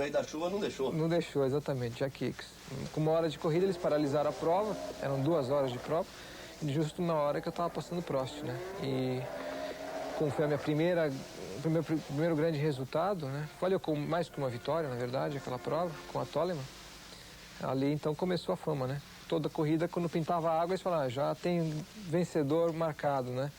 rei da chuva não deixou. Não deixou, exatamente, Jack Hicks. Com uma hora de corrida, eles paralisaram a prova, eram 2 horas de prova, e justo na hora que eu estava passando o Prost, né? E como foi a minha primeiro grande resultado, né? Valeu mais que uma vitória, na verdade, aquela prova, com a Toleman. Ali, então, começou a fama, né? Toda corrida, quando pintava água, eles falavam, já tem vencedor marcado, né?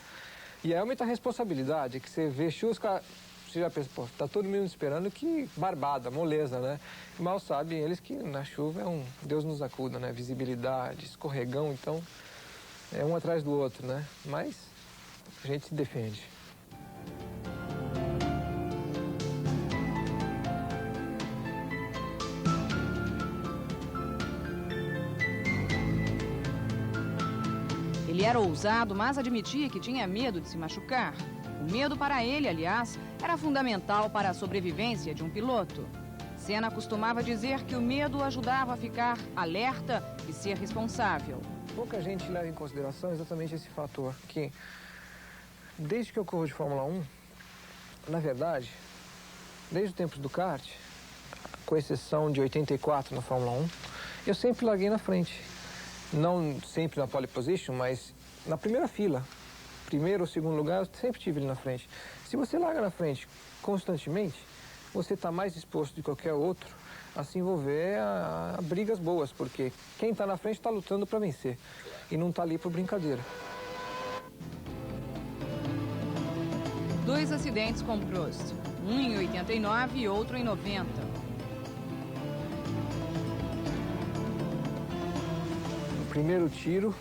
E aí aumenta a responsabilidade, que você vê chuva, você já pensa, pô, tá todo mundo esperando que barbada, moleza, né? Mal sabem eles que na chuva é um Deus nos acuda, né? Visibilidade, escorregão, então é um atrás do outro, né? Mas a gente se defende. Ele era ousado, mas admitia que tinha medo de se machucar. O medo para ele, aliás, era fundamental para a sobrevivência de um piloto. Senna costumava dizer que o medo ajudava a ficar alerta e ser responsável. Pouca gente leva em consideração exatamente esse fator, que desde que eu corro de Fórmula 1, na verdade, desde os tempos do kart, com exceção de 84 na Fórmula 1, eu sempre larguei na frente. Não sempre na pole position, mas na primeira fila. Primeiro ou segundo lugar, eu sempre estive ali na frente. Se você larga na frente constantemente, você está mais exposto de qualquer outro a se envolver a brigas boas, porque quem está na frente está lutando para vencer e não está ali por brincadeira. 2 acidentes com Prost, um em 89 e outro em 90. No primeiro tiro,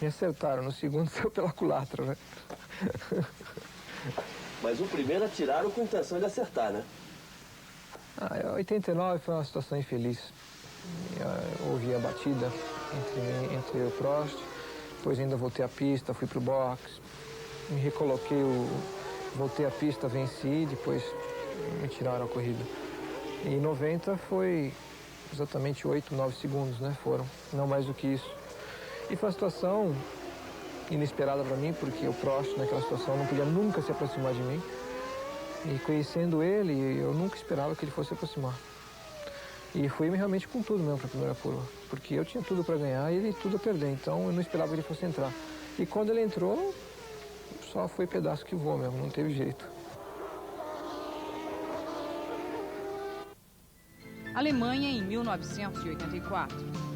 me acertaram, no segundo saiu pela culatra, né? Mas o primeiro atiraram com intenção de acertar, né? 89 foi uma situação infeliz. Houve a batida entre o Prost, depois ainda voltei à pista, fui pro box, me recoloquei, voltei à pista, venci, depois me tiraram a corrida. E em 90 foi exatamente 8, 9 segundos, né? Foram, não mais do que isso. E foi uma situação inesperada para mim, porque o Prost, naquela situação, não podia nunca se aproximar de mim. E conhecendo ele, eu nunca esperava que ele fosse se aproximar. E fui realmente com tudo mesmo para a primeira curva, porque eu tinha tudo para ganhar e ele tudo a perder, então eu não esperava que ele fosse entrar. E quando ele entrou, só foi pedaço que voou mesmo, não teve jeito. Alemanha em 1984.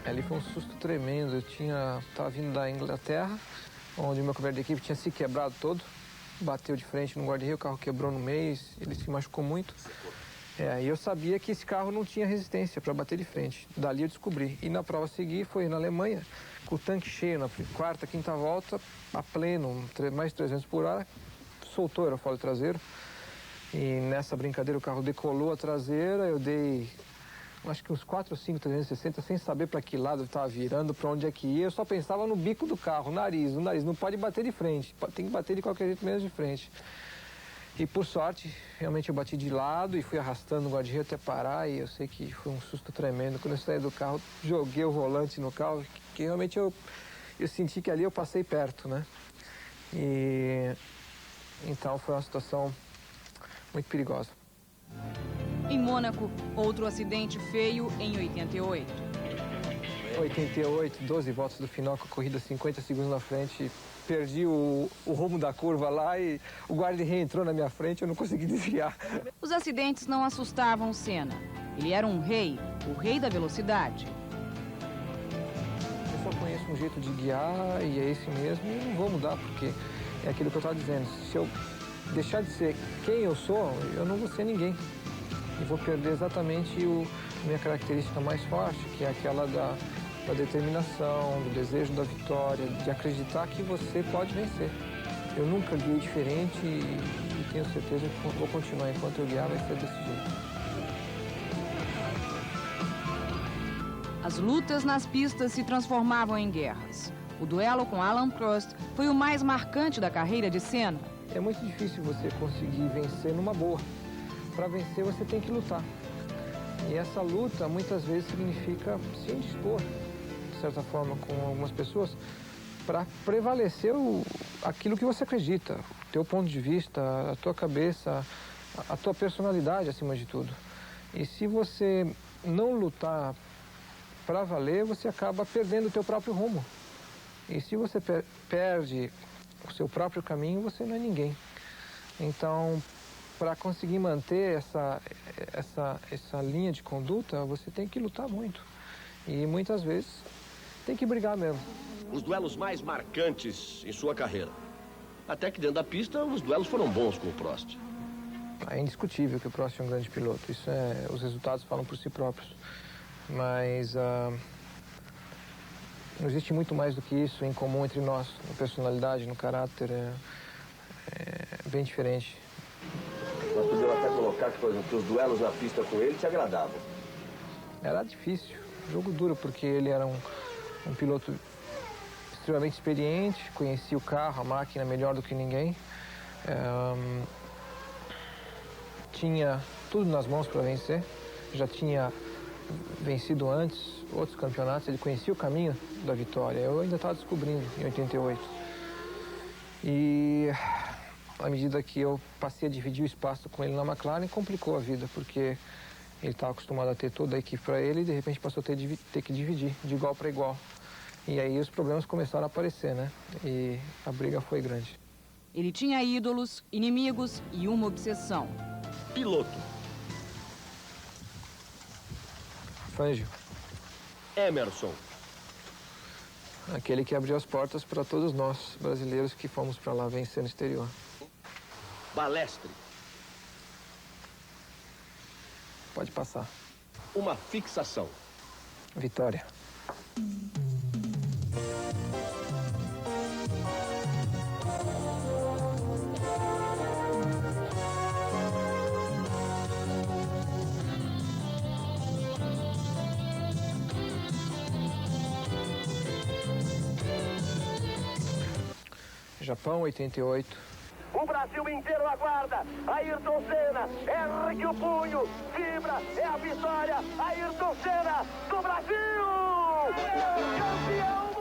Ali foi um susto tremendo. Eu estava vindo da Inglaterra, onde o meu companheiro de equipe tinha se quebrado todo. Bateu de frente no guarda-reio, o carro quebrou no meio, ele se machucou muito. E eu sabia que esse carro não tinha resistência para bater de frente. Dali eu descobri. E na prova a seguir foi na Alemanha, com o tanque cheio, na quarta, quinta volta, a pleno, mais de 300 por hora, soltou o aerofólio traseiro. E nessa brincadeira o carro decolou a traseira, eu dei acho que uns 4 ou 5 360, sem saber para que lado eu estava virando, para onde é que ia. Eu só pensava no bico do carro, o nariz. Não pode bater de frente, tem que bater de qualquer jeito, menos de frente. E por sorte, realmente eu bati de lado e fui arrastando o guarda-reio até parar, e eu sei que foi um susto tremendo. Quando eu saí do carro, joguei o volante no carro, que realmente eu senti que ali eu passei perto, né? E então foi uma situação muito perigosa. Em Mônaco, outro acidente feio em 88. 88, 12 voltas do final, com a corrida 50 segundos na frente. Perdi o rumo da curva lá e o guarda-reio entrou na minha frente, eu não consegui desviar. Os acidentes não assustavam Senna. Ele era um rei, o rei da velocidade. Eu só conheço um jeito de guiar e é esse mesmo, e não vou mudar, porque é aquilo que eu estava dizendo. Se eu deixar de ser quem eu sou, eu não vou ser ninguém. E vou perder exatamente a minha característica mais forte, que é aquela da determinação, do desejo da vitória, de acreditar que você pode vencer. Eu nunca guiei diferente e tenho certeza que vou continuar. Enquanto eu guiar, vai ser desse jeito. As lutas nas pistas se transformavam em guerras. O duelo com Alain Prost foi o mais marcante da carreira de Senna. É muito difícil você conseguir vencer numa boa. Para vencer, você tem que lutar. E essa luta, muitas vezes, significa se indispor, certa forma, com algumas pessoas, para prevalecer aquilo que você acredita, o teu ponto de vista, a tua cabeça, a tua personalidade, acima de tudo. E se você não lutar para valer, você acaba perdendo o teu próprio rumo. E se você perde o seu próprio caminho, você não é ninguém. Então, para conseguir manter essa linha de conduta, você tem que lutar muito. E muitas vezes tem que brigar mesmo. Os duelos mais marcantes em sua carreira. Até que dentro da pista, os duelos foram bons com o Prost. É indiscutível que o Prost é um grande piloto. Os resultados falam por si próprios. Mas não existe muito mais do que isso em comum entre nós. Na personalidade, no caráter, é bem diferente. Nós podemos até colocar que, por exemplo, que os duelos na pista com ele te agradavam. Era difícil, jogo duro, porque ele era um piloto extremamente experiente, conhecia o carro, a máquina melhor do que ninguém. Tinha tudo nas mãos para vencer, já tinha vencido antes outros campeonatos, ele conhecia o caminho da vitória. Eu ainda estava descobrindo em 88. E à medida que eu passei a dividir o espaço com ele na McLaren, complicou a vida, porque ele estava acostumado a ter toda a equipe para ele e de repente passou a ter que dividir de igual para igual. E aí os problemas começaram a aparecer, né? E a briga foi grande. Ele tinha ídolos, inimigos e uma obsessão. Piloto. Fangio. Emerson. Aquele que abriu as portas para todos nós, brasileiros, que fomos para lá vencer no exterior. Balestre. Pode passar. Uma fixação. Vitória. Japão, 88. O Brasil inteiro aguarda. Ayrton Senna ergue o punho, vibra, é a vitória. Ayrton Senna do Brasil! Campeão!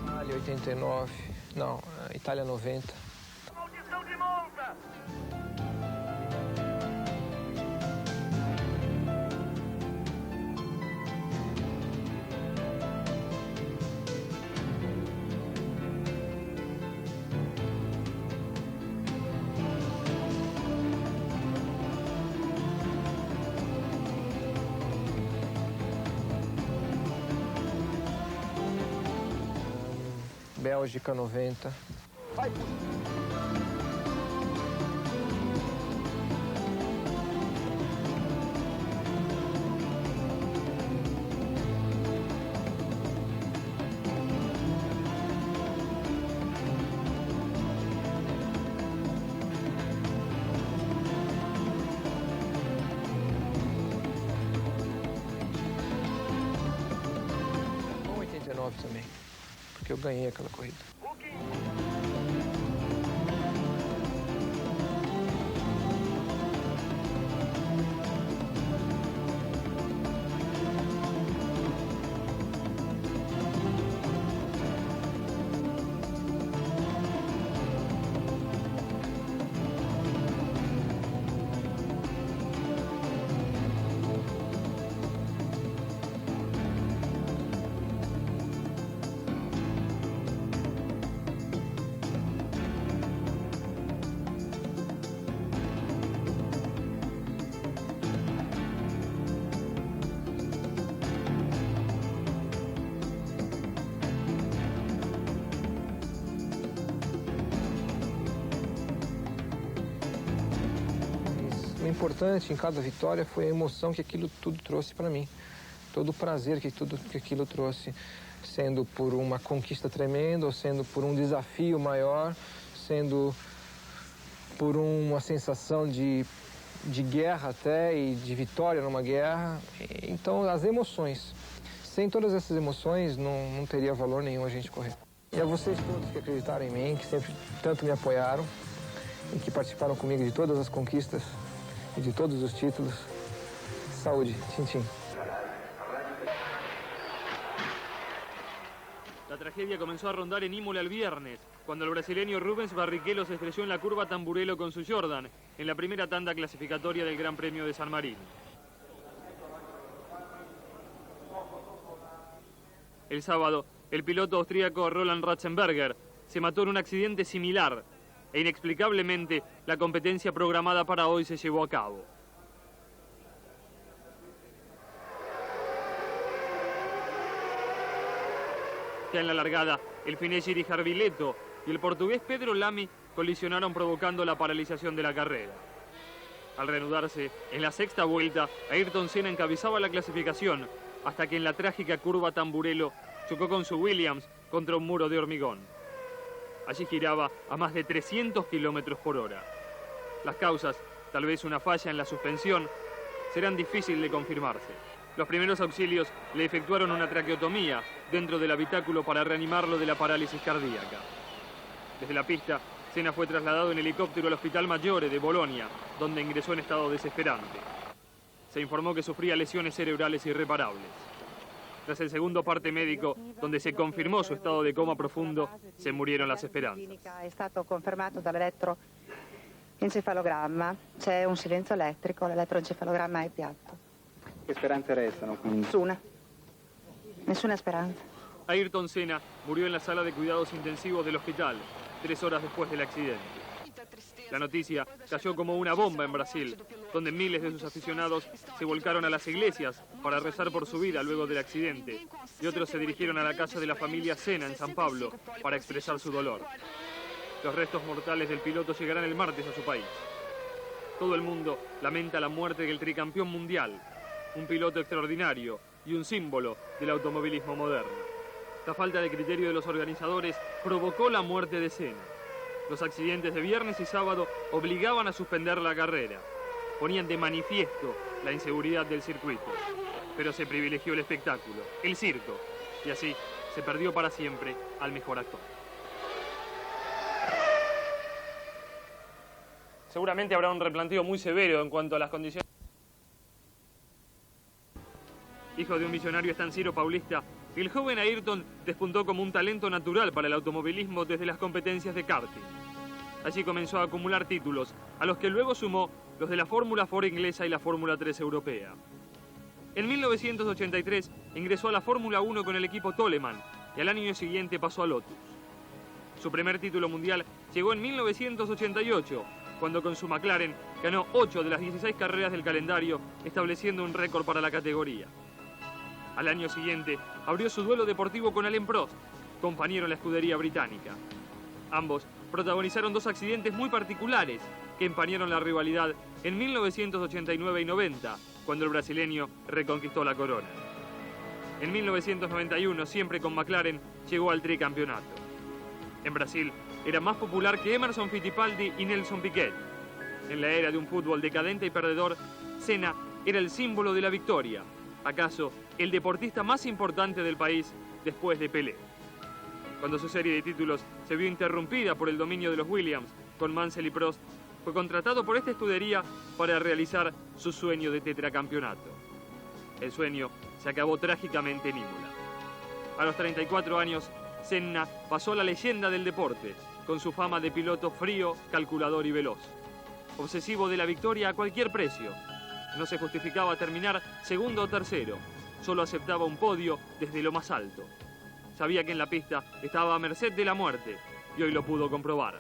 Itália, 89. Não, Itália, 90. Maldição de Monza! Bélgica, 90. Vai, Bom, 89 também, porque eu ganhei aquela corrida. O importante em cada vitória foi a emoção que aquilo tudo trouxe para mim. Todo o prazer que aquilo trouxe, sendo por uma conquista tremenda, ou sendo por um desafio maior, sendo por uma sensação de guerra até e de vitória numa guerra. Então, as emoções. Sem todas essas emoções, não teria valor nenhum a gente correr. E a vocês todos que acreditaram em mim, que sempre tanto me apoiaram e que participaram comigo de todas as conquistas y de todos los títulos. Saúde, chin chin. La tragedia comenzó a rondar en Imola el viernes, cuando el brasileño Rubens Barrichello se estrelló en la curva Tamburello con su Jordan, en la primera tanda clasificatoria del Gran Premio de San Marino. El sábado, el piloto austríaco Roland Ratzenberger se mató en un accidente similar e inexplicablemente la competencia programada para hoy se llevó a cabo. Ya en la largada, el finés Giri Jarviletto y el portugués Pedro Lamy colisionaron provocando la paralización de la carrera. Al reanudarse, en la sexta vuelta, Ayrton Senna encabezaba la clasificación hasta que en la trágica curva Tamburello chocó con su Williams contra un muro de hormigón. Allí giraba a más de 300 kilómetros por hora. Las causas, tal vez una falla en la suspensión, serán difíciles de confirmarse. Los primeros auxilios le efectuaron una traqueotomía dentro del habitáculo para reanimarlo de la parálisis cardíaca. Desde la pista, Senna fue trasladado en helicóptero al Hospital Maggiore de Bolonia, donde ingresó en estado desesperante. Se informó que sufría lesiones cerebrales irreparables. Tras el segundo parte médico, donde se confirmó su estado de coma profundo, se murieron las esperanzas. È stato confermato dall'elettroencefalogramma, c'è un silenzio elettrico, l'elettroencefalogramma è piatto. Che speranze restano? Nessuna speranza. Ayrton Senna murió en la sala de cuidados intensivos del hospital, 3 horas después del accidente. La noticia cayó como una bomba en Brasil, donde miles de sus aficionados se volcaron a las iglesias para rezar por su vida luego del accidente, y otros se dirigieron a la casa de la familia Senna en San Pablo para expresar su dolor. Los restos mortales del piloto llegarán el martes a su país. Todo el mundo lamenta la muerte del tricampeón mundial, un piloto extraordinario y un símbolo del automovilismo moderno. La falta de criterio de los organizadores provocó la muerte de Senna. Los accidentes de viernes y sábado obligaban a suspender la carrera. Ponían de manifiesto la inseguridad del circuito. Pero se privilegió el espectáculo, el circo, y así se perdió para siempre al mejor actor. Seguramente habrá un replanteo muy severo en cuanto a las condiciones. Hijo de un millonario estanciero paulista, el joven Ayrton despuntó como un talento natural para el automovilismo desde las competencias de karting. Allí comenzó a acumular títulos, a los que luego sumó los de la Fórmula Ford inglesa y la Fórmula 3 europea. En 1983 ingresó a la Fórmula 1 con el equipo Toleman y al año siguiente pasó a Lotus. Su primer título mundial llegó en 1988, cuando con su McLaren ganó 8 de las 16 carreras del calendario, estableciendo un récord para la categoría. Al año siguiente abrió su duelo deportivo con Alain Prost, compañero en la escudería británica. Ambos protagonizaron 2 accidentes muy particulares que empañaron la rivalidad en 1989 y 90, cuando el brasileño reconquistó la corona. En 1991, siempre con McLaren, llegó al tricampeonato. En Brasil era más popular que Emerson Fittipaldi y Nelson Piquet. En la era de un fútbol decadente y perdedor, Senna era el símbolo de la victoria, acaso el deportista más importante del país después de Pelé. Cuando su serie de títulos se vio interrumpida por el dominio de los Williams con Mansell y Prost, fue contratado por esta escudería para realizar su sueño de tetracampeonato. El sueño se acabó trágicamente en Imola. A los 34 años, Senna pasó a la leyenda del deporte, con su fama de piloto frío, calculador y veloz. Obsesivo de la victoria a cualquier precio. No se justificaba terminar segundo o tercero, solo aceptaba un podio desde lo más alto. Sabía que en la pista estaba a merced de la muerte y hoy lo pudo comprobar.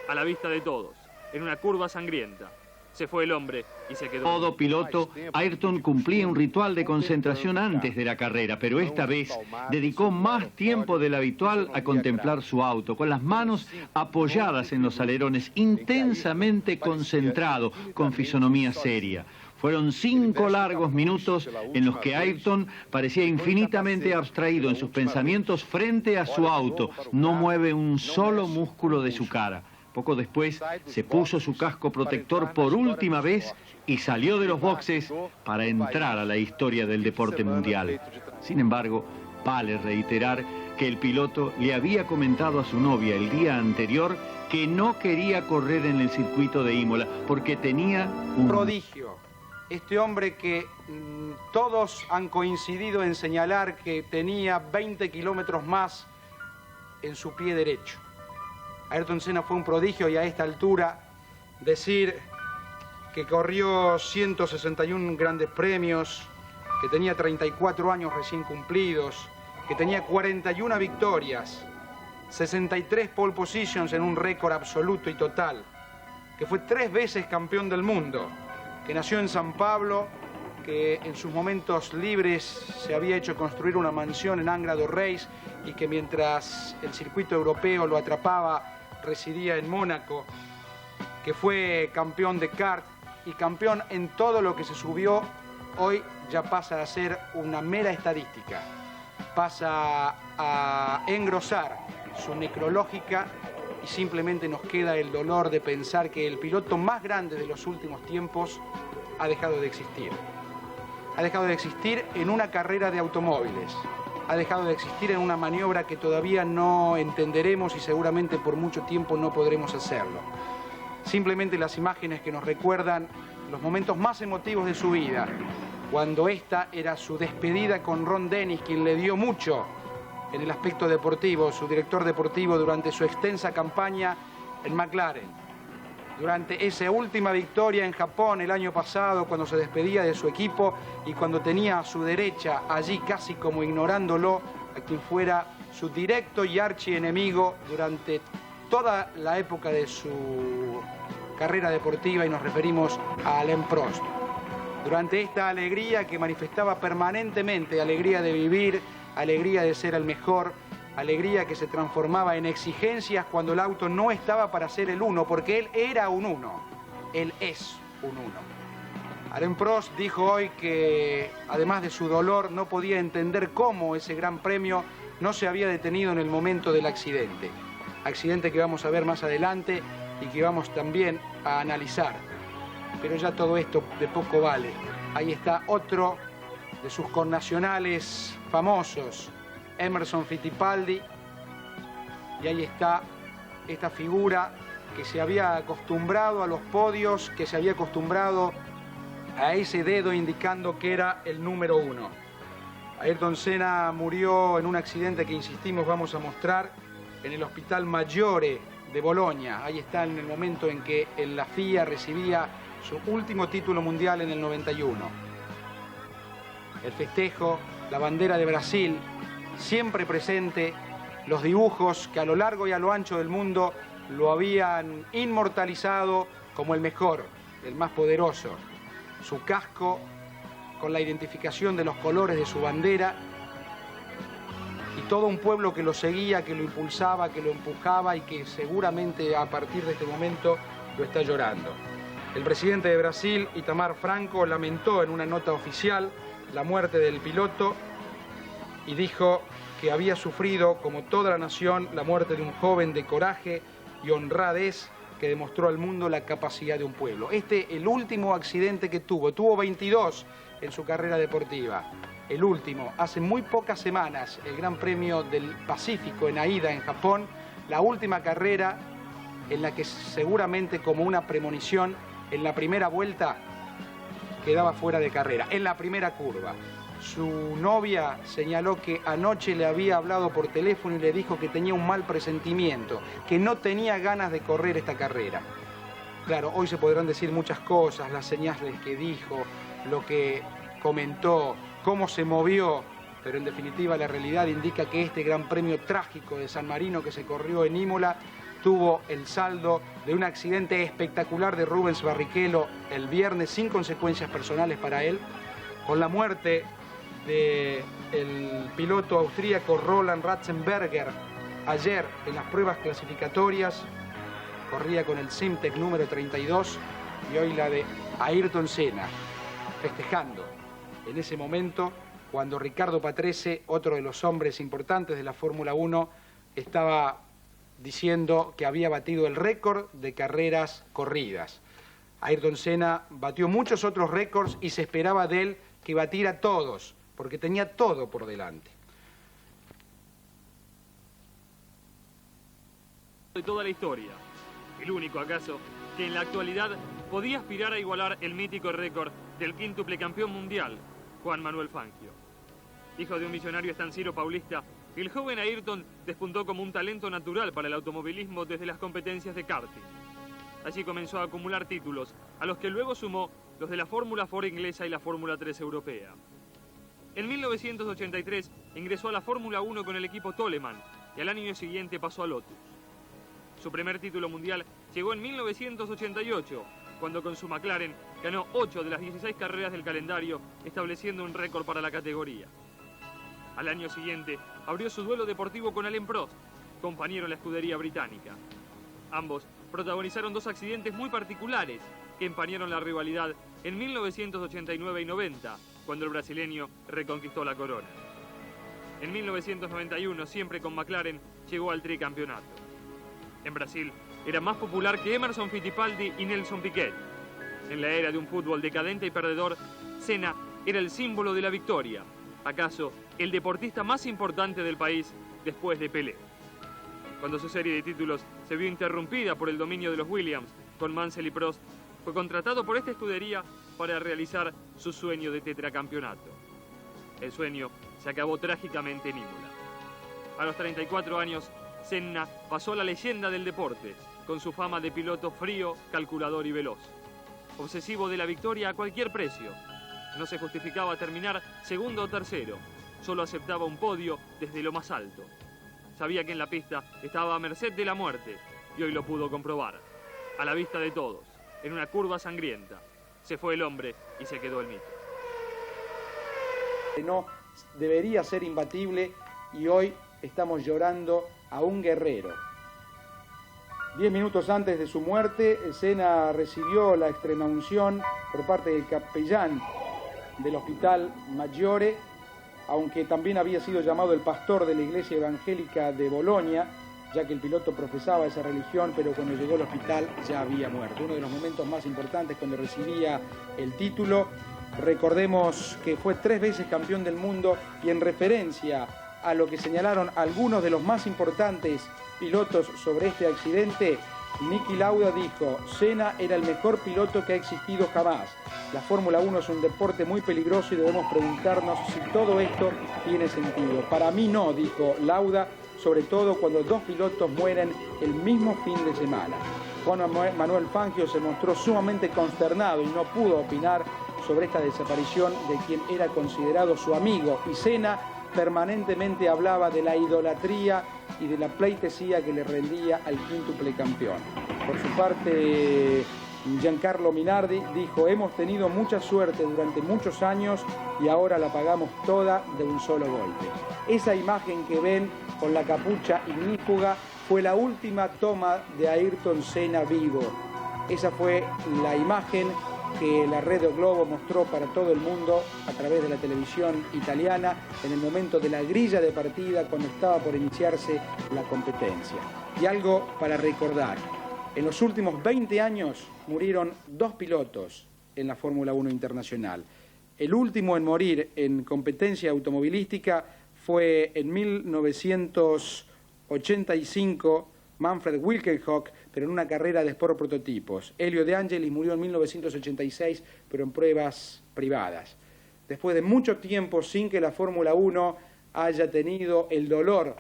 A la vista de todos, en una curva sangrienta, se fue el hombre y se quedó. Todo piloto, Ayrton cumplía un ritual de concentración antes de la carrera, pero esta vez dedicó más tiempo del habitual a contemplar su auto, con las manos apoyadas en los alerones, intensamente concentrado, con fisonomía seria. Fueron 5 largos minutos en los que Ayrton parecía infinitamente abstraído en sus pensamientos frente a su auto. No mueve un solo músculo de su cara. Poco después se puso su casco protector por última vez y salió de los boxes para entrar a la historia del deporte mundial. Sin embargo, vale reiterar que el piloto le había comentado a su novia el día anterior que no quería correr en el circuito de Imola porque tenía un prodigio. Este hombre que todos han coincidido en señalar que tenía 20 kilómetros más en su pie derecho. Ayrton Senna fue un prodigio y a esta altura decir que corrió 161 grandes premios, que tenía 34 años recién cumplidos, que tenía 41 victorias, 63 pole positions en un récord absoluto y total, que fue 3 veces campeón del mundo, que nació en San Pablo, que en sus momentos libres se había hecho construir una mansión en Angra do Reis y que mientras el circuito europeo lo atrapaba residía en Mónaco, que fue campeón de kart y campeón en todo lo que se subió, hoy ya pasa a ser una mera estadística. Pasa a engrosar su necrológica y simplemente nos queda el dolor de pensar que el piloto más grande de los últimos tiempos ha dejado de existir. Ha dejado de existir en una carrera de automóviles. Ha dejado de existir en una maniobra que todavía no entenderemos y seguramente por mucho tiempo no podremos hacerlo. Simplemente las imágenes que nos recuerdan los momentos más emotivos de su vida, cuando esta era su despedida con Ron Dennis, quien le dio mucho en el aspecto deportivo, su director deportivo durante su extensa campaña en McLaren. Durante esa última victoria en Japón el año pasado, cuando se despedía de su equipo y cuando tenía a su derecha, allí casi como ignorándolo, a quien fuera su directo y archienemigo durante toda la época de su carrera deportiva, y nos referimos a Alain Prost. Durante esta alegría que manifestaba permanentemente, alegría de vivir, alegría de ser el mejor, alegría que se transformaba en exigencias cuando el auto no estaba para ser el uno, porque él era un uno, él es un uno. Alain Prost dijo hoy que, además de su dolor, no podía entender cómo ese gran premio no se había detenido en el momento del accidente. Accidente que vamos a ver más adelante y que vamos también a analizar. Pero ya todo esto de poco vale. Ahí está otro de sus connacionales famosos, Emerson Fittipaldi, y ahí está esta figura que se había acostumbrado a los podios, que se había acostumbrado a ese dedo indicando que era el número 1. Ayrton Senna murió en un accidente que, insistimos, vamos a mostrar en el Hospital Maggiore de Bolonia. Ahí está en el momento en que la FIA recibía su último título mundial en el 91. El festejo, la bandera de Brasil, siempre presente, los dibujos que a lo largo y a lo ancho del mundo lo habían inmortalizado como el mejor, el más poderoso. Su casco con la identificación de los colores de su bandera y todo un pueblo que lo seguía, que lo impulsaba, que lo empujaba y que seguramente a partir de este momento lo está llorando. El presidente de Brasil, Itamar Franco, lamentó en una nota oficial la muerte del piloto y dijo que había sufrido, como toda la nación, la muerte de un joven de coraje y honradez que demostró al mundo la capacidad de un pueblo. El último accidente que tuvo 22 en su carrera deportiva. El último, hace muy pocas semanas, el Gran Premio del Pacífico en Aida, en Japón, la última carrera en la que seguramente como una premonición, en la primera vuelta quedaba fuera de carrera, en la primera curva. Su novia señaló que anoche le había hablado por teléfono y le dijo que tenía un mal presentimiento, que no tenía ganas de correr esta carrera. Claro, hoy se podrán decir muchas cosas, las señales que dijo, lo que comentó, cómo se movió, pero en definitiva la realidad indica que este Gran Premio trágico de San Marino que se corrió en Imola tuvo el saldo de un accidente espectacular de Rubens Barrichello el viernes sin consecuencias personales para él, con la muerte del piloto austríaco Roland Ratzenberger ayer en las pruebas clasificatorias. Corría con el Simtek número 32 y hoy la de Ayrton Senna, festejando en ese momento cuando Riccardo Patrese, otro de los hombres importantes de la Fórmula 1, estaba diciendo que había batido el récord de carreras corridas. Ayrton Senna batió muchos otros récords y se esperaba de él que batiera todos, porque tenía todo por delante. De toda la historia, el único acaso que en la actualidad podía aspirar a igualar el mítico récord del quíntuple campeón mundial, Juan Manuel Fangio. Hijo de un millonario estanciero paulista, el joven Ayrton despuntó como un talento natural para el automovilismo desde las competencias de karting. Allí comenzó a acumular títulos, a los que luego sumó los de la Fórmula Ford inglesa y la Fórmula 3 europea. En 1983 ingresó a la Fórmula 1 con el equipo Toleman y al año siguiente pasó a Lotus. Su primer título mundial llegó en 1988, cuando con su McLaren ganó 8 de las 16 carreras del calendario, estableciendo un récord para la categoría. Al año siguiente abrió su duelo deportivo con Alain Prost, compañero en la escudería británica. Ambos protagonizaron dos accidentes muy particulares que empañaron la rivalidad en 1989 y 90, cuando el brasileño reconquistó la corona. En 1991, siempre con McLaren, llegó al tricampeonato. En Brasil, era más popular que Emerson Fittipaldi y Nelson Piquet. En la era de un fútbol decadente y perdedor, Senna era el símbolo de la victoria, acaso el deportista más importante del país después de Pelé. Cuando su serie de títulos se vio interrumpida por el dominio de los Williams con Mansell y Prost, fue contratado por esta escudería para realizar su sueño de tetracampeonato. El sueño se acabó trágicamente en Imola. A los 34 años, Senna pasó a la leyenda del deporte, con su fama de piloto frío, calculador y veloz. Obsesivo de la victoria a cualquier precio. No se justificaba terminar segundo o tercero, solo aceptaba un podio desde lo más alto. Sabía que en la pista estaba a merced de la muerte, y hoy lo pudo comprobar. A la vista de todos, en una curva sangrienta, se fue el hombre y se quedó el mito. No debería ser imbatible y hoy estamos llorando a un guerrero. 10 minutos antes de su muerte, Senna recibió la extremaunción por parte del capellán del Hospital Maggiore, aunque también había sido llamado el pastor de la iglesia evangélica de Bolonia, ya que el piloto profesaba esa religión, pero cuando llegó al hospital ya había muerto. Uno de los momentos más importantes cuando recibía el título. Recordemos que fue 3 veces campeón del mundo y en referencia a lo que señalaron algunos de los más importantes pilotos sobre este accidente, Niki Lauda dijo: Senna era el mejor piloto que ha existido jamás. La Fórmula 1 es un deporte muy peligroso y debemos preguntarnos si todo esto tiene sentido. Para mí no, dijo Lauda, sobre todo cuando 2 pilotos mueren el mismo fin de semana. Juan Manuel Fangio se mostró sumamente consternado y no pudo opinar sobre esta desaparición de quien era considerado su amigo, y Senna permanentemente hablaba de la idolatría y de la pleitesía que le rendía al quíntuple campeón. Por su parte, Giancarlo Minardi dijo: hemos tenido mucha suerte durante muchos años y ahora la pagamos toda de un solo golpe. Esa imagen que ven con la capucha ignífuga fue la última toma de Ayrton Senna vivo. Esa fue la imagen que la Red Globo mostró para todo el mundo a través de la televisión italiana en el momento de la grilla de partida, cuando estaba por iniciarse la competencia. Y algo para recordar: en los últimos 20 años murieron 2 pilotos en la Fórmula 1 internacional. El último en morir en competencia automovilística fue en 1985 Manfred Wilkenhock, pero en una carrera de Sport Prototipos. Elio De Angelis murió en 1986, pero en pruebas privadas. Después de mucho tiempo sin que la Fórmula 1 haya tenido el dolor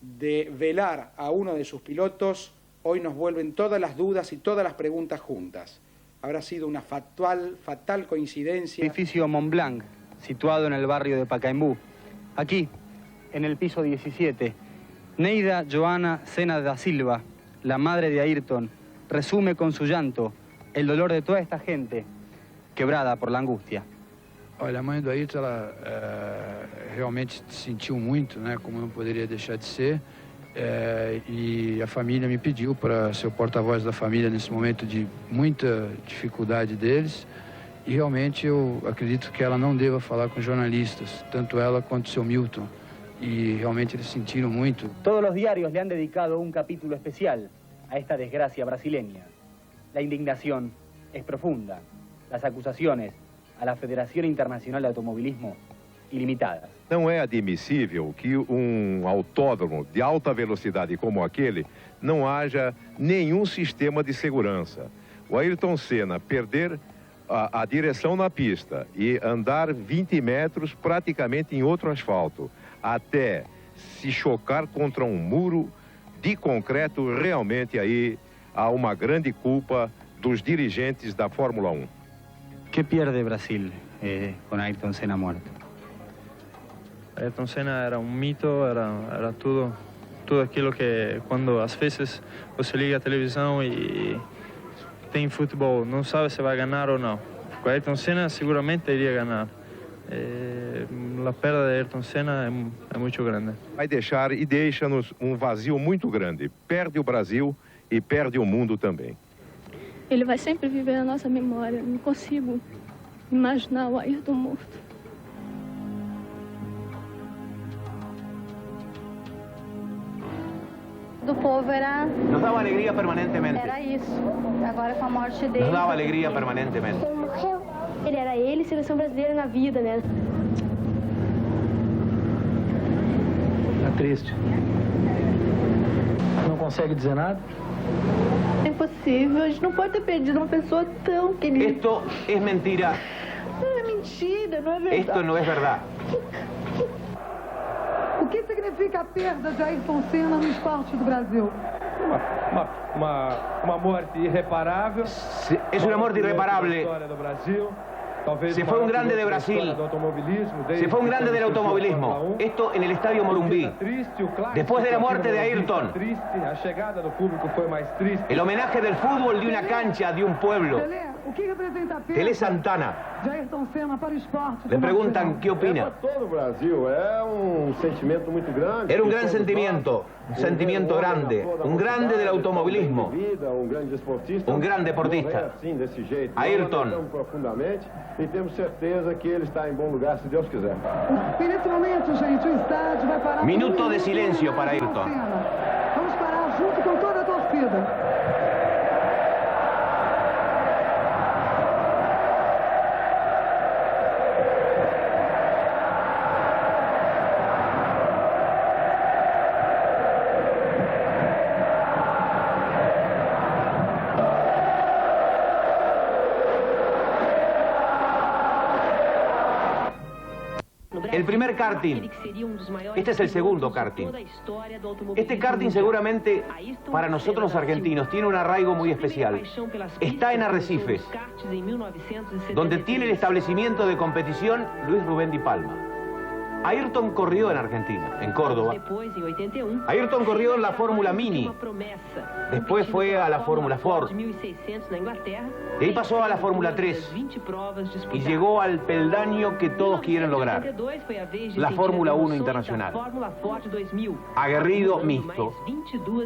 de velar a uno de sus pilotos, hoy nos vuelven todas las dudas y todas las preguntas juntas. Habrá sido una fatal coincidencia. Edificio Montblanc, situado en el barrio de Pacaembu. Aquí, en el piso 17, Neida Joana Senna da Silva, la madre de Ayrton, resume con su llanto el dolor de toda esta gente quebrada por la angustia. Olha, a mãe do Ayrton, ela realmente sentiu muito, né, como não poderia deixar de ser, e a família me pediu para ser o porta-voz da família nesse momento de muita dificuldade deles, e realmente eu acredito que ela não deva falar com jornalistas, tanto ela quanto o seu Milton, e realmente eles sentiram muito. Todos los diarios le han dedicado un capítulo especial a esta desgracia brasileña. La indignación es profunda. Las acusaciones a la Federación Internacional de Automovilismo ilimitadas. Não é admissível que autódromo de alta velocidade como aquele não haja nenhum sistema de segurança. O Ayrton Senna perder a direção na pista e andar 20 metros praticamente em outro asfalto, até se chocar contra um muro de concreto, realmente aí há uma grande culpa dos dirigentes da Fórmula 1. ¿Qué pierde Brasil con Ayrton Senna muerto? Ayrton Senna era un mito, era tudo aquilo que quando às vezes você liga a televisão e tem futebol, não sabe se vai ganhar ou não. Com Ayrton Senna seguramente iria ganhar. A perda de Ayrton Senna é muito grande. Vai deixar e deixa-nos um vazio muito grande. Perde o Brasil e perde o mundo também. Ele vai sempre viver na nossa memória. Não consigo imaginar o Ayrton morto. Do povo era... Nos dava alegria permanentemente. Era isso. Agora com a morte dele... Nos dava alegria permanentemente. Ele morreu. Ele era ele, seleção brasileira na vida, né? Tá triste. Não consegue dizer nada? É impossível. A gente não pode ter perdido uma pessoa tão querida. Esto es mentira. Não é mentira, não é verdade. Esto no es verdad. O que significa a perda de Ayrton Senna no esporte do Brasil? Uma morte irreparável. Es una muerte irreparable. Se fue un grande de Brasil. Se fue un grande del automovilismo. Esto en el Estadio Morumbi. Después de la muerte de Ayrton. El homenaje del fútbol de una cancha, de un pueblo. Tele Santana. Le preguntan qué opina. Era un gran sentimiento, un sentimiento grande, un grande del automovilismo, un gran deportista. Ayrton. E temos certeza que ele está em bom lugar, se Deus quiser. Nesse momento, gente, o estádio vai parar... Minuto de silêncio para Ayrton. Vamos parar junto com toda a torcida. El primer karting. Este es el segundo karting. Este karting seguramente para nosotros los argentinos tiene un arraigo muy especial. Está en Arrecifes, donde tiene el establecimiento de competición Luis Rubén Di Palma. Ayrton corrió en Argentina, en Córdoba. Ayrton corrió en la Fórmula Mini. Después fue a la Fórmula Ford. De ahí pasó a la Fórmula 3. Y llegó al peldaño que todos quieren lograr. La Fórmula 1 Internacional. Aguerrido, mixto.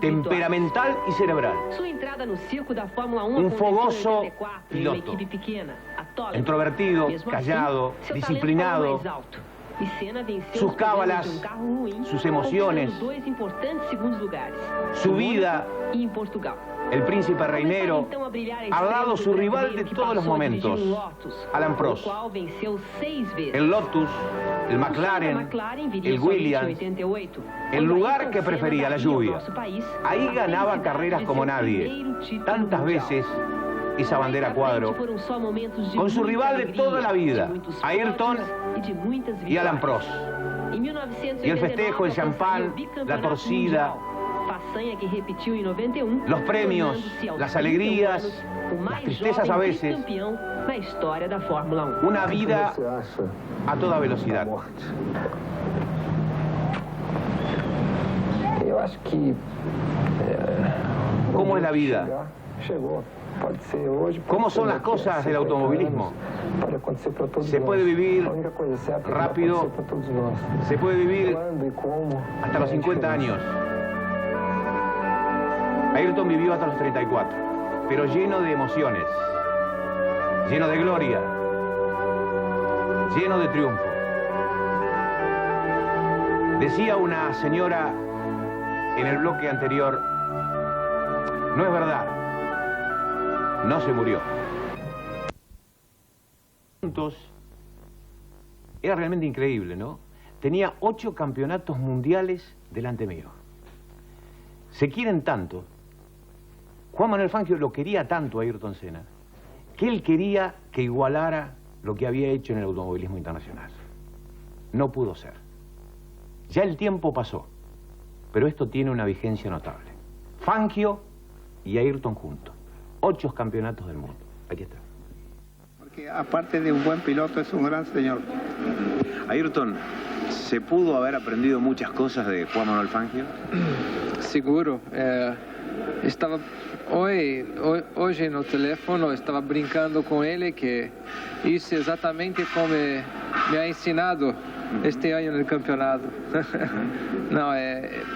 Temperamental y cerebral. Un fogoso piloto. Introvertido, callado, disciplinado. Sus cábalas, sus emociones, su vida, el príncipe reinero, al lado su rival de todos los momentos, Alain Prost. El Lotus, el McLaren, el Williams, el lugar que prefería, la lluvia. Ahí ganaba carreras como nadie, tantas veces. Esa bandera cuadro, con su rival de toda la vida, Ayrton y Alain Prost. Y el festejo, el champán, la torcida, los premios, las alegrías, las tristezas a veces, una vida a toda velocidad. ¿Cómo es la vida? ¿Cómo son las cosas del automovilismo? Se puede vivir rápido, se puede vivir hasta los 50 años. Ayrton vivió hasta los 34, pero lleno de emociones, lleno de gloria, lleno de triunfo. Decía una señora en el bloque anterior, no es verdad, no se murió. Era realmente increíble, ¿no? Tenía 8 campeonatos mundiales delante mío. Se quieren tanto. Juan Manuel Fangio lo quería tanto a Ayrton Senna, que él quería que igualara lo que había hecho en el automovilismo internacional. No pudo ser. Ya el tiempo pasó, pero esto tiene una vigencia notable. Fangio y Ayrton juntos. 8 campeonatos del mundo. Aquí está. Porque aparte de un buen piloto, es un gran señor. Ayrton, ¿se pudo haber aprendido muchas cosas de Juan Manuel Fangio? Seguro. Estava hoje no telefone, estava brincando com ele que isso é exatamente como me ha ensinado este ano no campeonato. Não,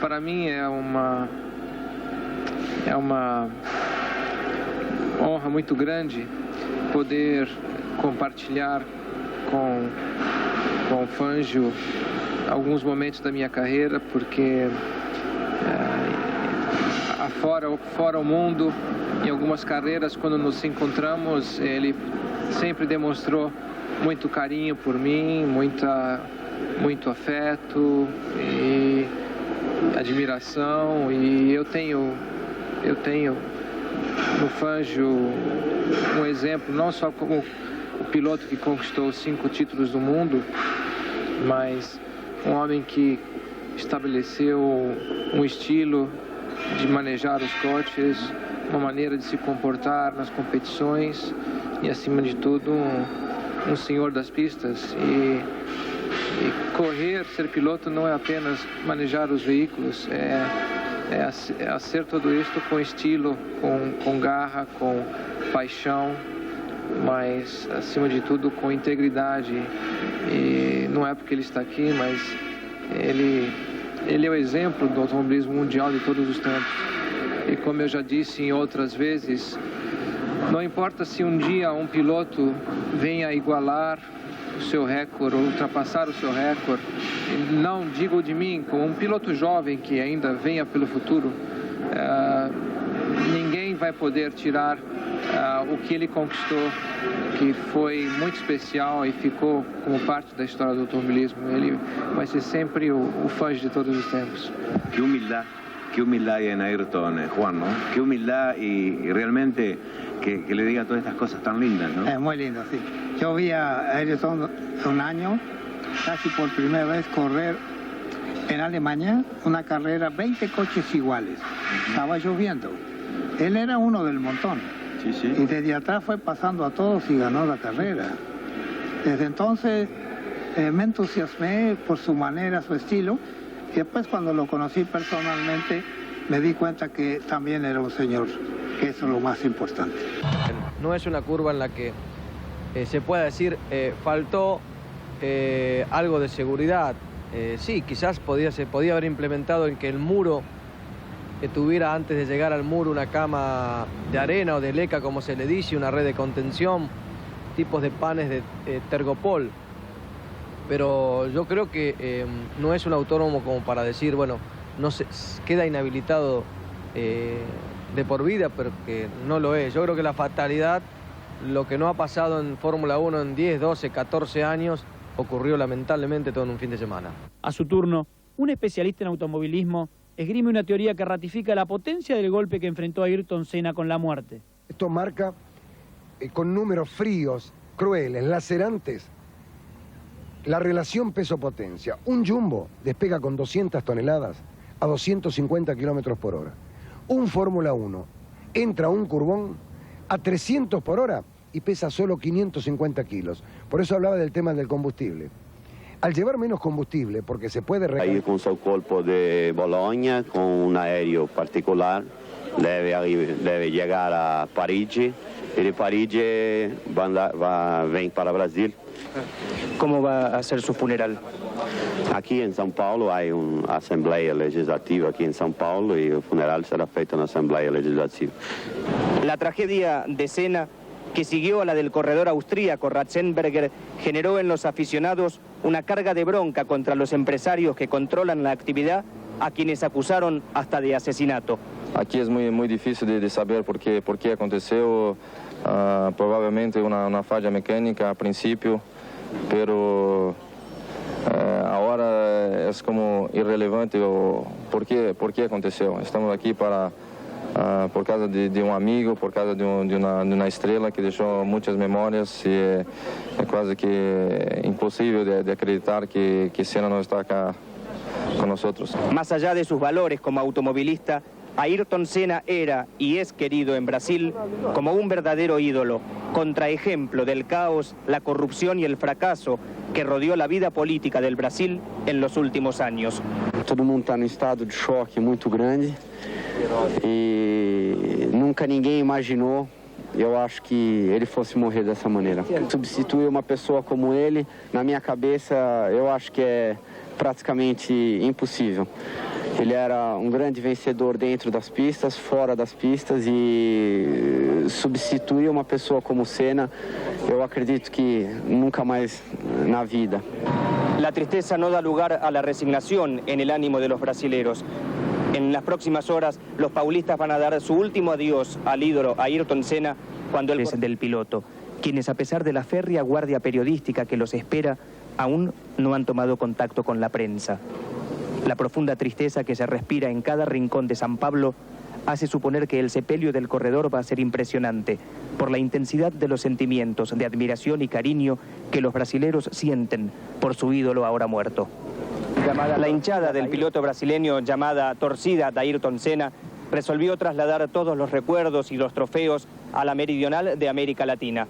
para mim é uma honra muito grande poder compartilhar com o Fangio alguns momentos da minha carreira, porque fora o mundo, em algumas carreiras, quando nos encontramos, ele sempre demonstrou muito carinho por mim, muito afeto e admiração, e eu tenho no Fangio um exemplo, não só como o piloto que conquistou 5 títulos do mundo, mas um homem que estabeleceu um estilo de manejar os coches, uma maneira de se comportar nas competições e, acima de tudo, um senhor das pistas. E correr, ser piloto não é apenas manejar os veículos, é fazer tudo isso com estilo, com garra, com paixão, mas, acima de tudo, com integridade. E não é porque ele está aqui, mas ele é o exemplo do automobilismo mundial de todos os tempos. E como eu já disse em outras vezes, não importa se um dia um piloto venha igualar o seu recorde, ou ultrapassar o seu recorde, não digo de mim, como um piloto jovem que ainda venha pelo futuro, ninguém vai poder tirar o que ele conquistou, que foi muito especial e ficou como parte da história do automobilismo. Ele vai ser sempre o Fangio de todos os tempos. Qué humildad hay en Ayrton, Juan, ¿no? Qué humildad y realmente que le diga todas estas cosas tan lindas, ¿no? Es muy lindo, sí. Yo vi a Ayrton un año, casi por primera vez, correr en Alemania una carrera, 20 coches iguales. Estaba lloviendo. Él era uno del montón. Sí, sí. Y desde atrás fue pasando a todos y ganó la carrera. Desde entonces me entusiasmé por su manera, su estilo. Y después, cuando lo conocí personalmente, me di cuenta que también era un señor, que eso es lo más importante. No es una curva en la que se pueda decir faltó algo de seguridad. Sí, quizás se podía haber implementado en que el muro que tuviera antes de llegar al muro una cama de arena o de leca, como se le dice, una red de contención, tipos de panes de tergopol. Pero yo creo que no es un autónomo como para decir, bueno, no se queda inhabilitado de por vida, pero que no lo es. Yo creo que la fatalidad, lo que no ha pasado en Fórmula 1 en 10, 12, 14 años, ocurrió lamentablemente todo en un fin de semana. A su turno, un especialista en automovilismo esgrime una teoría que ratifica la potencia del golpe que enfrentó a Ayrton Senna con la muerte. Esto marca con números fríos, crueles, lacerantes, la relación peso-potencia. Un jumbo despega con 200 toneladas a 250 kilómetros por hora. Un Fórmula 1 entra a un curbón a 300 por hora y pesa solo 550 kilos. Por eso hablaba del tema del combustible. Al llevar menos combustible, porque se puede recargar... Ahí con su cuerpo de Bologna, con un aéreo particular, debe llegar a París, y de París ven para Brasil. ¿Cómo va a ser su funeral? Aquí en São Paulo hay una asamblea legislativa aquí en São Paulo y el funeral será feito en la asamblea legislativa. La tragedia de Senna, que siguió a la del corredor austríaco Ratzenberger, generó en los aficionados una carga de bronca contra los empresarios que controlan la actividad, a quienes acusaron hasta de asesinato. Aquí es muy difícil de saber por qué aconteceu, provavelmente una falla mecânica a princípio, pero agora é como irrelevante por qué aconteceu. Estamos aqui por causa de um amigo, por causa de uma estrela que deixou muitas memórias, e é quase que impossível de acreditar que Senna não está acá con nosotros. Más allá de sus valores como automovilista, Ayrton Senna era y es querido en Brasil como un verdadero ídolo, contraejemplo del caos, la corrupción y el fracaso que rodeó la vida política del Brasil en los últimos años. Todo mundo está en estado de choque muy grande e nunca ninguém imaginou, eu acho, que ele fosse morrer dessa maneira. Substituir uma pessoa como ele, na minha cabeça, eu acho que é praticamente impossível. Ele era um grande vencedor dentro das pistas, fora das pistas, e substituir uma pessoa como Senna, eu acredito que nunca mais na vida. La tristeza no da lugar a la resignación en el ánimo de los brasileros. En las próximas horas, los paulistas van a dar su último adiós al ídolo Ayrton Senna cuando él es del piloto, quienes, a pesar de la férrea guardia periodística que los espera, aún no han tomado contacto con la prensa. La profunda tristeza que se respira en cada rincón de San Pablo hace suponer que el sepelio del corredor va a ser impresionante por la intensidad de los sentimientos de admiración y cariño que los brasileros sienten por su ídolo ahora muerto. La hinchada del piloto brasileño llamada Torcida de Ayrton Senna resolvió trasladar todos los recuerdos y los trofeos a la meridional de América Latina.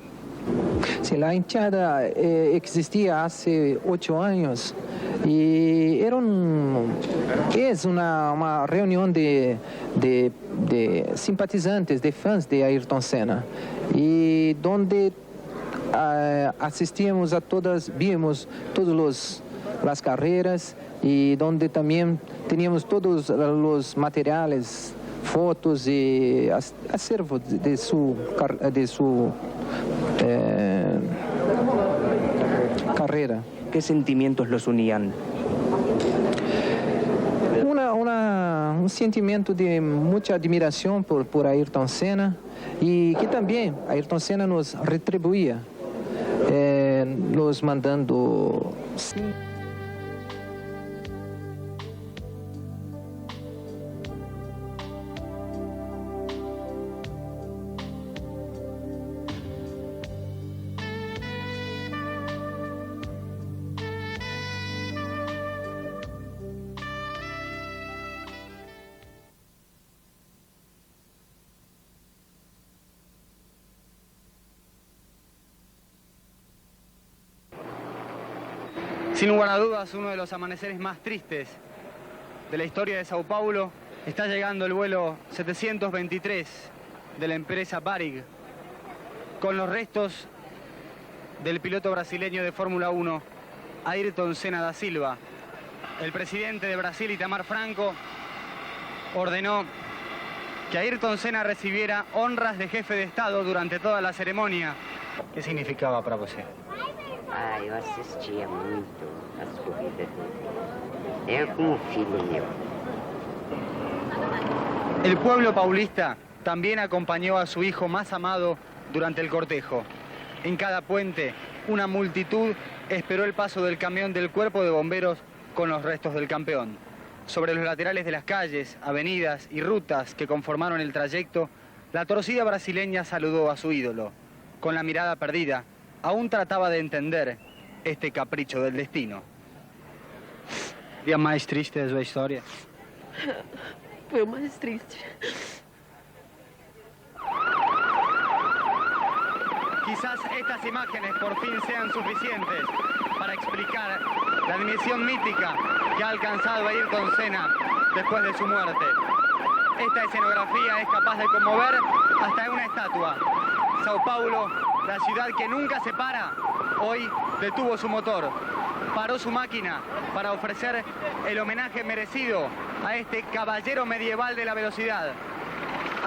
Sí, la hinchada existía hace 8 años y es una reunión de simpatizantes, de fans de Ayrton Senna, y donde asistíamos a todas, vimos todas las carreras, y donde también teníamos todos los materiales, fotos y acervo de su carrera. ¿Qué sentimientos los unían? Un sentimiento de mucha admiración por Ayrton Senna, y que también Ayrton Senna nos retribuía, nos mandando... Sin lugar a dudas, uno de los amaneceres más tristes de la historia de Sao Paulo. Está llegando el vuelo 723 de la empresa Varig, con los restos del piloto brasileño de Fórmula 1, Ayrton Senna da Silva. El presidente de Brasil, Itamar Franco, ordenó que Ayrton Senna recibiera honras de jefe de Estado durante toda la ceremonia. ¿Qué significaba para você? Eu assistia muito as corridas dele. Era como um filho meu. El pueblo paulista también acompañó a su hijo más amado durante el cortejo. En cada puente, una multitud esperó el paso del camión del cuerpo de bomberos con los restos del campeón. Sobre los laterales de las calles, avenidas y rutas que conformaron el trayecto, la torcida brasileña saludó a su ídolo. Con la mirada perdida, aún trataba de entender este capricho del destino. ¿Día más triste de su historia? Fue más triste. Quizás estas imágenes por fin sean suficientes para explicar la dimensión mítica que ha alcanzado Ayrton Senna después de su muerte. Esta escenografía es capaz de conmover hasta una estatua. Sao Paulo, la ciudad que nunca se para, hoy detuvo su motor, paró su máquina para ofrecer el homenaje merecido a este caballero medieval de la velocidad,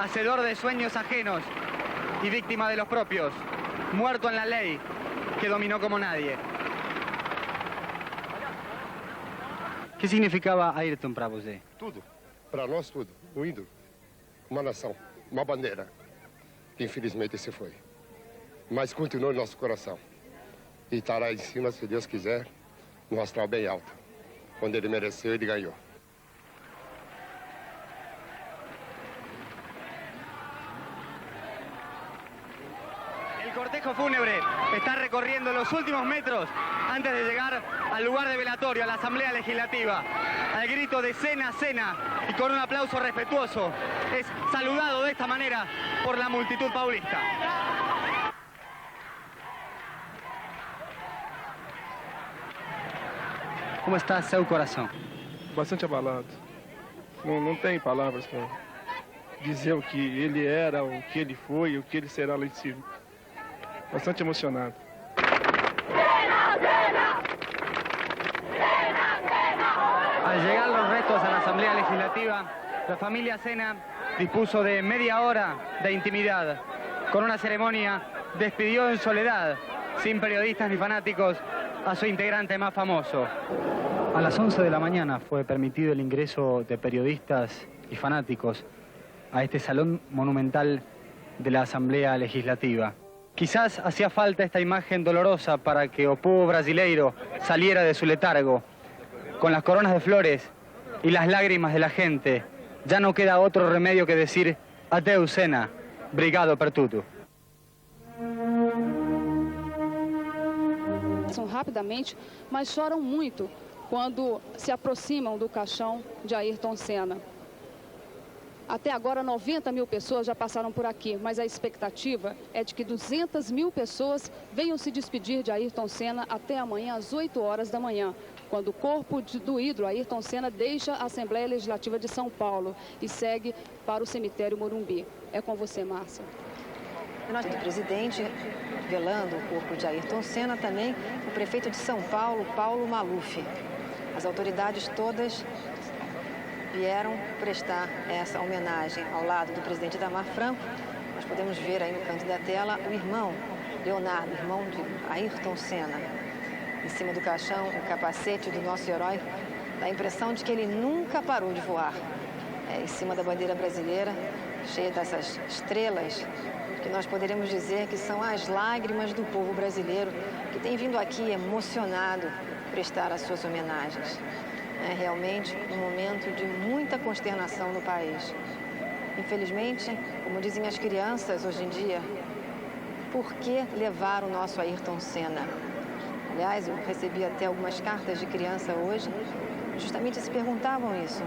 hacedor de sueños ajenos y víctima de los propios, muerto en la ley que dominó como nadie. que significava Ayrton para você? Tudo. Para nós, tudo. Um ídolo. Uma nação. Uma bandeira. Que infelizmente se foi. Mas continuou em nosso coração. E estará em cima, se Deus quiser, no astral bem alto. Quando ele mereceu, ele ganhou. El cortejo fúnebre está recorriendo los últimos metros antes de llegar al lugar de velatorio, a la Asamblea Legislativa. Al grito de Sena, Sena, y con un aplauso respetuoso, es saludado de esta manera por la multitud paulista. Como está seu coração? Bastante abalado. Não tem palavras para dizer o que ele era, o que ele foi, o que ele será lá em cima. Bastante emocionado. Al llegar los restos a la Asamblea Legislativa, la familia Sena dispuso de media hora de intimidad. Con una ceremonia despidió en soledad, sin periodistas ni fanáticos, a su integrante más famoso. A las 11 de la mañana fue permitido el ingreso de periodistas y fanáticos a este salón monumental de la Asamblea Legislativa. Quizás hacía falta esta imagen dolorosa para que o povo brasileiro saliera de su letargo. Con las coronas de flores y las lágrimas de la gente, ya no queda otro remedio que decir adeus Sena, obrigado per tudo. São rapidamente, mas choram muito quando se aproximam do caixão de Ayrton Senna. Até agora, 90 mil pessoas já passaram por aqui, mas a expectativa é de que 200 mil pessoas venham se despedir de Ayrton Senna até amanhã, às 8 horas da manhã, quando o corpo do ídolo Ayrton Senna deixa a Assembleia Legislativa de São Paulo e segue para o cemitério Morumbi. É com você, Márcia. Nós do presidente, velando o corpo de Ayrton Senna, também o prefeito de São Paulo, Paulo Maluf. As autoridades todas vieram prestar essa homenagem ao lado do presidente Itamar Franco. Nós podemos ver aí no canto da tela o irmão Leonardo, irmão de Ayrton Senna. Em cima do caixão, o capacete do nosso herói, dá a impressão de que ele nunca parou de voar. Em cima da bandeira brasileira, cheia dessas estrelas, que nós poderemos dizer que são as lágrimas do povo brasileiro, que tem vindo aqui emocionado prestar as suas homenagens. É realmente um momento de muita consternação no país. Infelizmente, como dizem as crianças hoje em dia, por que levar o nosso Ayrton Senna? Aliás, eu recebi até algumas cartas de criança hoje, justamente se perguntavam isso.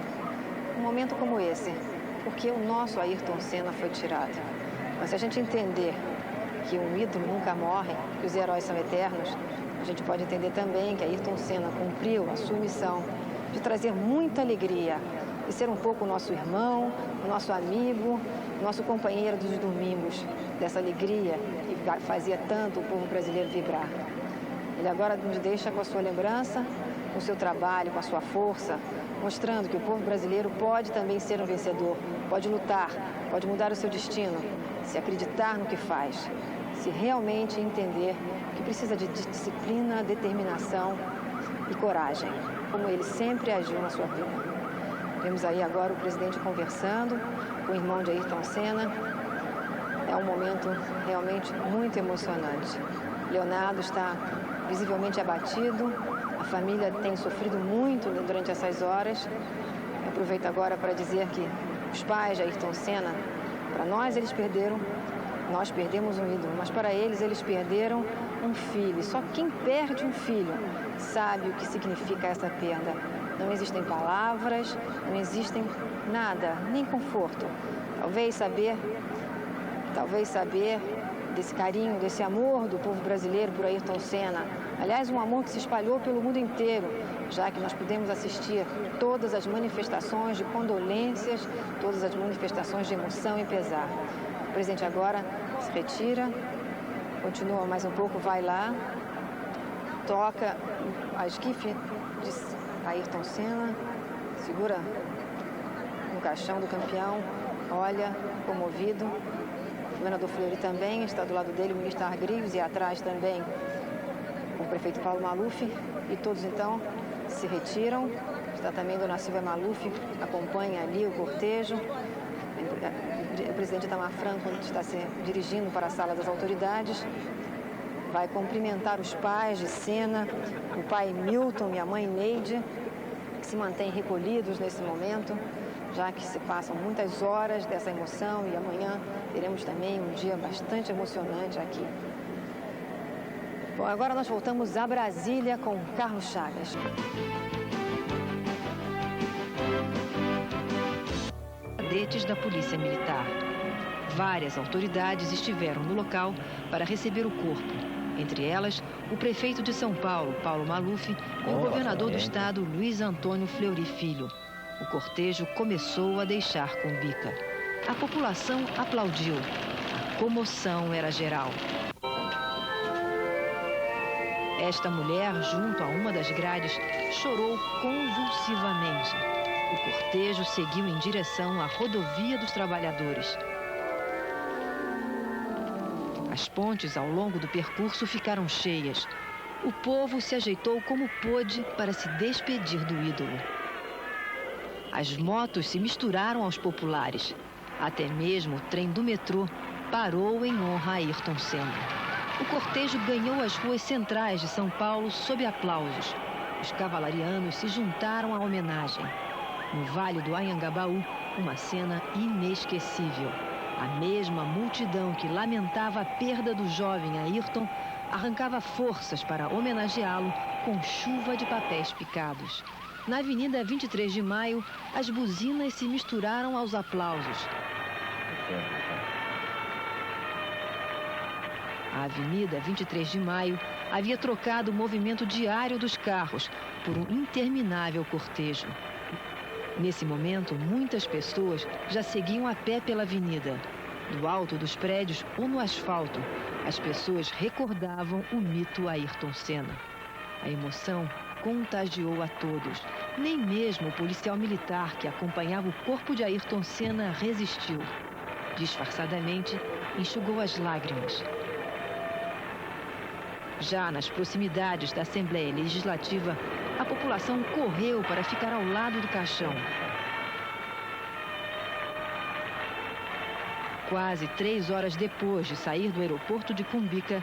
Um momento como esse, por que o nosso Ayrton Senna foi tirado? Mas se a gente entender que um ídolo nunca morre, que os heróis são eternos, a gente pode entender também que Ayrton Senna cumpriu a sua missão de trazer muita alegria e ser um pouco o nosso irmão, o nosso amigo, o nosso companheiro dos domingos, dessa alegria que fazia tanto o povo brasileiro vibrar. Ele agora nos deixa com a sua lembrança, com o seu trabalho, com a sua força, mostrando que o povo brasileiro pode também ser um vencedor, pode lutar, pode mudar o seu destino, se acreditar no que faz, se realmente entender que precisa de disciplina, determinação e coragem, como ele sempre agiu na sua vida. Vemos aí agora o presidente conversando com o irmão de Ayrton Senna. É um momento realmente muito emocionante. Leonardo está visivelmente abatido, a família tem sofrido muito durante essas horas. Eu aproveito agora para dizer que os pais de Ayrton Senna, para nós eles perderam, nós perdemos um ídolo, mas para eles perderam um filho. Só quem perde um filho sabe o que significa essa perda. Não existem palavras, não existem nada, nem conforto. Talvez saber desse carinho, desse amor do povo brasileiro por Ayrton Senna. Aliás, um amor que se espalhou pelo mundo inteiro, já que nós pudemos assistir todas as manifestações de condolências, todas as manifestações de emoção e pesar. O presidente agora se retira, continua mais um pouco, vai lá, toca a esquife de Ayrton Senna, segura no caixão do campeão, olha, comovido. O governador Fleury também está do lado dele, o ministro Argrives, e atrás também o prefeito Paulo Maluf. E todos então se retiram, Está também Dona Silvia Maluf, acompanha ali o cortejo. O presidente Itamar Franco está se dirigindo para a sala das autoridades. Vai cumprimentar os pais de Sena, o pai Milton e a mãe Neide, que se mantêm recolhidos nesse momento, já que se passam muitas horas dessa emoção e amanhã teremos também um dia bastante emocionante aqui. Bom, agora nós voltamos a Brasília com Carlos Chagas. Cadetes da Polícia Militar. Várias autoridades estiveram no local para receber o corpo. Entre elas, o prefeito de São Paulo, Paulo Maluf, e o governador do estado, Luiz Antônio Fleury Filho. O cortejo começou a deixar Cumbica. A população aplaudiu. A comoção era geral. Esta mulher, junto a uma das grades, chorou convulsivamente. O cortejo seguiu em direção à Rodovia dos Trabalhadores. As pontes ao longo do percurso ficaram cheias. O povo se ajeitou como pôde para se despedir do ídolo. As motos se misturaram aos populares. Até mesmo o trem do metrô parou em honra a Ayrton Senna. O cortejo ganhou as ruas centrais de São Paulo sob aplausos. Os cavalarianos se juntaram à homenagem. No Vale do Anhangabaú, uma cena inesquecível. A mesma multidão que lamentava a perda do jovem Ayrton arrancava forças para homenageá-lo com chuva de papéis picados. Na Avenida 23 de Maio, as buzinas se misturaram aos aplausos. A Avenida 23 de Maio havia trocado o movimento diário dos carros por um interminável cortejo. Nesse momento, muitas pessoas já seguiam a pé pela avenida. Do alto dos prédios ou no asfalto, as pessoas recordavam o mito Ayrton Senna. A emoção contagiou a todos. Nem mesmo o policial militar que acompanhava o corpo de Ayrton Senna resistiu. Disfarçadamente, enxugou as lágrimas. Já nas proximidades da Assembleia Legislativa, a população correu para ficar ao lado do caixão. Quase 3 horas depois de sair do aeroporto de Cumbica,